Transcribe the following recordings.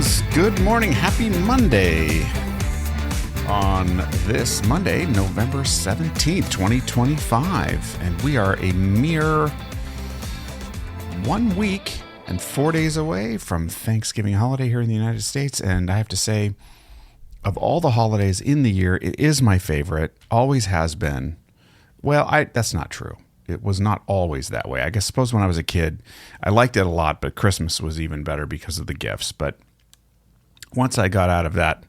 friends. Good morning. Happy Monday. On this Monday, November 17th, 2025. And we are a mere 1 week and 4 days away from Thanksgiving holiday here in the United States. And I have to say, of all the holidays in the year, it is my favorite. Always has been. Well, that's not true. It was not always that way. I suppose when I was a kid, I liked it a lot, but Christmas was even better because of the gifts. But once I got out of that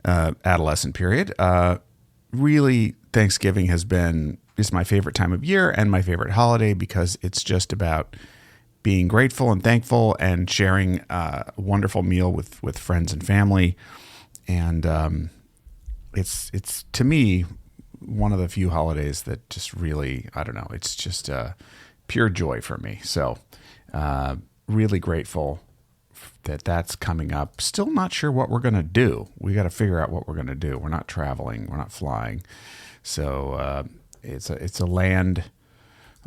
adolescent period, really Thanksgiving is my favorite time of year and my favorite holiday because it's just about being grateful and thankful and sharing a wonderful meal with friends and family. And it's to me one of the few holidays that just really, I don't know, it's just pure joy for me. So really grateful that that's coming up. Still not sure what we're going to do. We got to figure out what we're going to do. We're not traveling. We're not flying. So it's a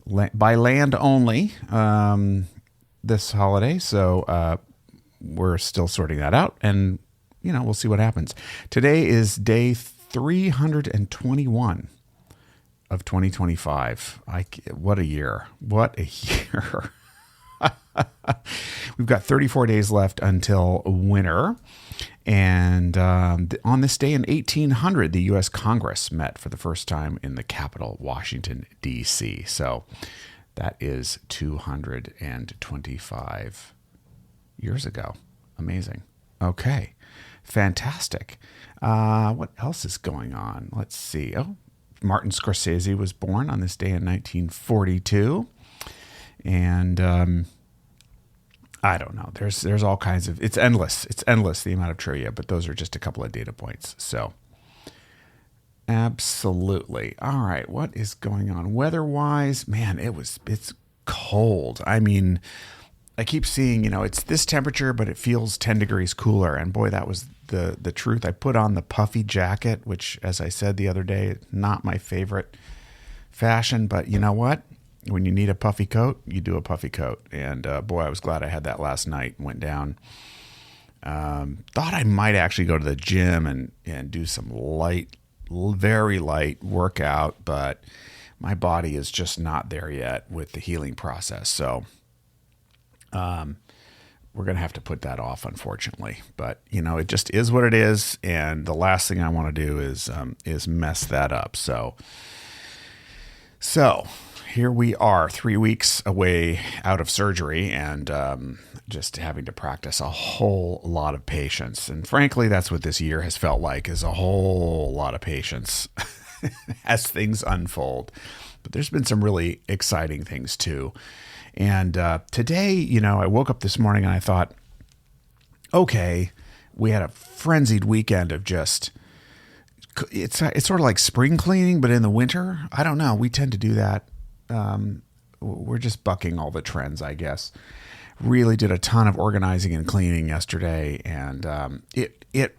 by land only this holiday. So we're still sorting that out, and we'll see what happens. Today is day 321 of 2025. What a year. What a year. We've got 34 days left until winter. And on this day in 1800, the U.S. Congress met for the first time in the capital, Washington, D.C. So that is 225 years ago. Amazing. Okay. Fantastic. What else is going on? Let's see. Oh, Martin Scorsese was born on this day in 1942. And I don't know. There's all kinds of, it's endless. It's endless, the amount of trivia, but those are just a couple of data points. So absolutely. All right. What is going on weather-wise? Man, it's cold. I mean, I keep seeing, it's this temperature, but it feels 10 degrees cooler. And boy, that was the truth. I put on the puffy jacket, which, as I said the other day, not my favorite fashion, but you know what? When you need a puffy coat, you do a puffy coat. And boy, I was glad I had that last night. Went down. Thought I might actually go to the gym and do some light, very light workout, but my body is just not there yet with the healing process. So we're going to have to put that off, unfortunately. But, it just is what it is. And the last thing I want to do is mess that up. So here we are 3 weeks away out of surgery and just having to practice a whole lot of patience. And frankly, that's what this year has felt like, is a whole lot of patience as things unfold. But there's been some really exciting things too. And today, I woke up this morning and I thought, okay, we had a frenzied weekend of just, it's sort of like spring cleaning, but in the winter. I don't know. We tend to do that. We're just bucking all the trends, I guess. Really did a ton of organizing and cleaning yesterday, and it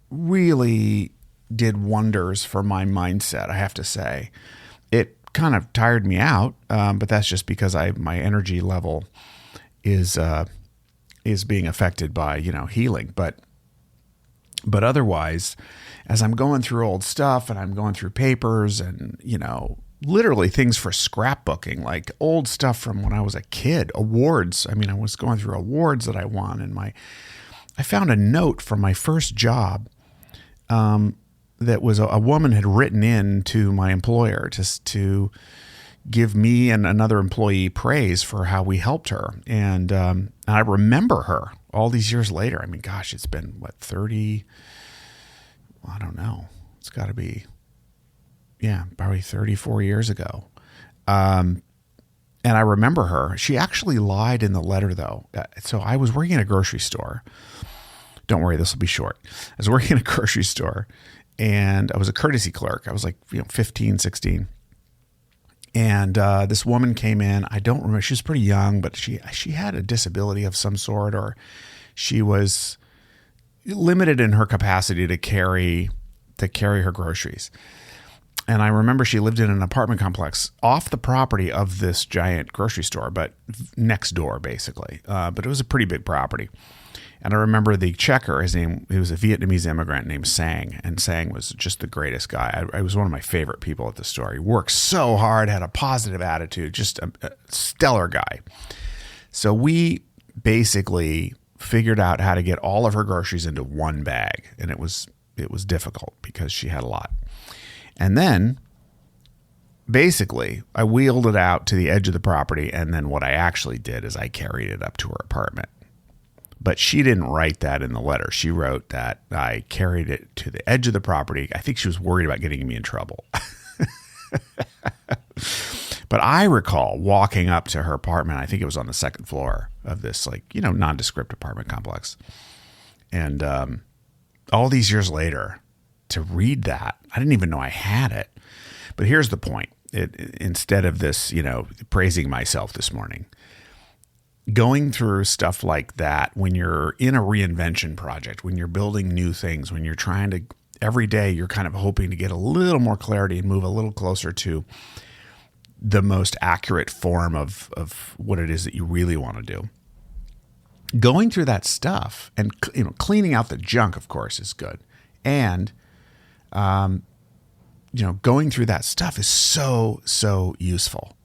really did wonders for my mindset, I have to say. It kind of tired me out, but that's just because my energy level is being affected by healing. But otherwise, as I'm going through old stuff and I'm going through papers and literally things for scrapbooking, like old stuff from when I was a kid, awards. I mean, I was going through awards that I won, and I found a note from my first job that was a woman had written in to my employer just to give me and another employee praise for how we helped her. And I remember her all these years later. I mean, gosh, it's been 30, I don't know. It's got to be, probably 34 years ago. And I remember her. She actually lied in the letter, though. So I was working in a grocery store. Don't worry, this will be short. I was working in a grocery store, and I was a courtesy clerk. I was like 15, 16. And this woman came in. I don't remember. She was pretty young, but she had a disability of some sort, or she was limited in her capacity to carry her groceries. And I remember she lived in an apartment complex off the property of this giant grocery store, but next door, basically. But it was a pretty big property. And I remember the checker, he was a Vietnamese immigrant named Sang, and Sang was just the greatest guy. I was one of my favorite people at the store. He worked so hard, had a positive attitude, just a stellar guy. So we basically figured out how to get all of her groceries into one bag. And it was difficult because she had a lot. And then basically I wheeled it out to the edge of the property. And then what I actually did is I carried it up to her apartment. But she didn't write that in the letter. She wrote that I carried it to the edge of the property. I think she was worried about getting me in trouble. But I recall walking up to her apartment. I think it was on the second floor of this nondescript apartment complex. And all these years later, to read that, I didn't even know I had it. But here's the point. Instead of this, praising myself this morning, going through stuff like that when you're in a reinvention project, when you're building new things, when you're trying to, every day you're kind of hoping to get a little more clarity and move a little closer to the most accurate form of what it is that you really want to do. Going through that stuff and cleaning out the junk, of course, is good. And going through that stuff is so useful.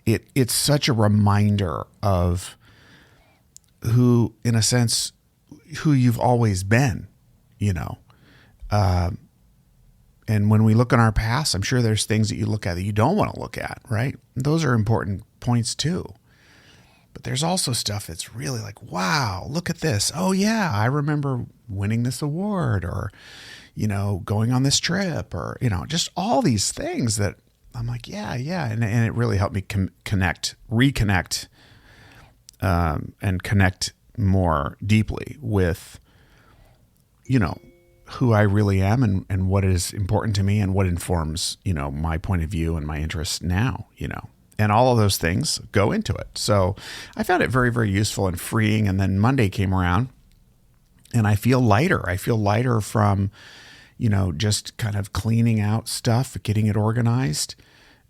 It's such a reminder of who, in a sense, who you've always been, and when we look on our past, I'm sure there's things that you look at that you don't want to look at, right? Those are important points too. But there's also stuff that's really like, wow, look at this. Oh yeah, I remember winning this award, or, going on this trip, or, just all these things that I'm like, yeah. And it really helped me reconnect, and connect more deeply with, who I really am and what is important to me and what informs, my point of view and my interests now, and all of those things go into it. So I found it very, very useful and freeing. And then Monday came around and I feel lighter. I feel lighter from, just kind of cleaning out stuff, getting it organized,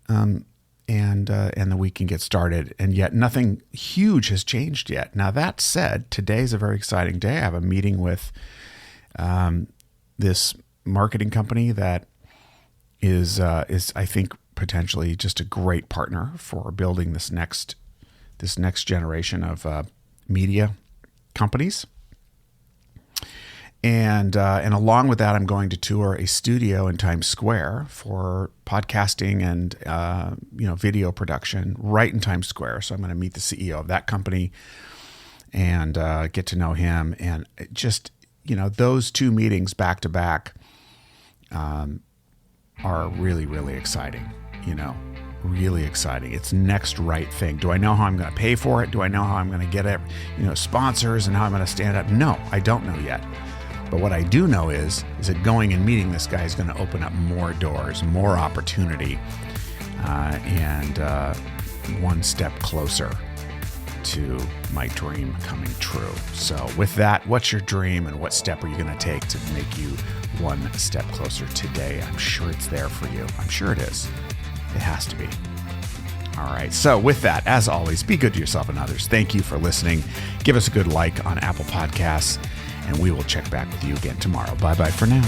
and the week can get started. And yet nothing huge has changed yet. Now that said, today's a very exciting day. I have a meeting with this marketing company that is I think potentially just a great partner for building this next generation of media companies. And along with that, I'm going to tour a studio in Times Square for podcasting and video production right in Times Square. So I'm going to meet the CEO of that company and get to know him. And just those two meetings back to back are really, really exciting. Really exciting. It's next right thing. Do I know how I'm going to pay for it? Do I know how I'm going to get it? Sponsors and how I'm going to stand up? No, I don't know yet. But what I do know is that going and meeting this guy is going to open up more doors, more opportunity, and one step closer to my dream coming true. So with that, what's your dream and what step are you going to take to make you one step closer today? I'm sure it's there for you. I'm sure it is. It has to be. All right. So with that, as always, be good to yourself and others. Thank you for listening. Give us a good like on Apple Podcasts, and we will check back with you again tomorrow. Bye-bye for now.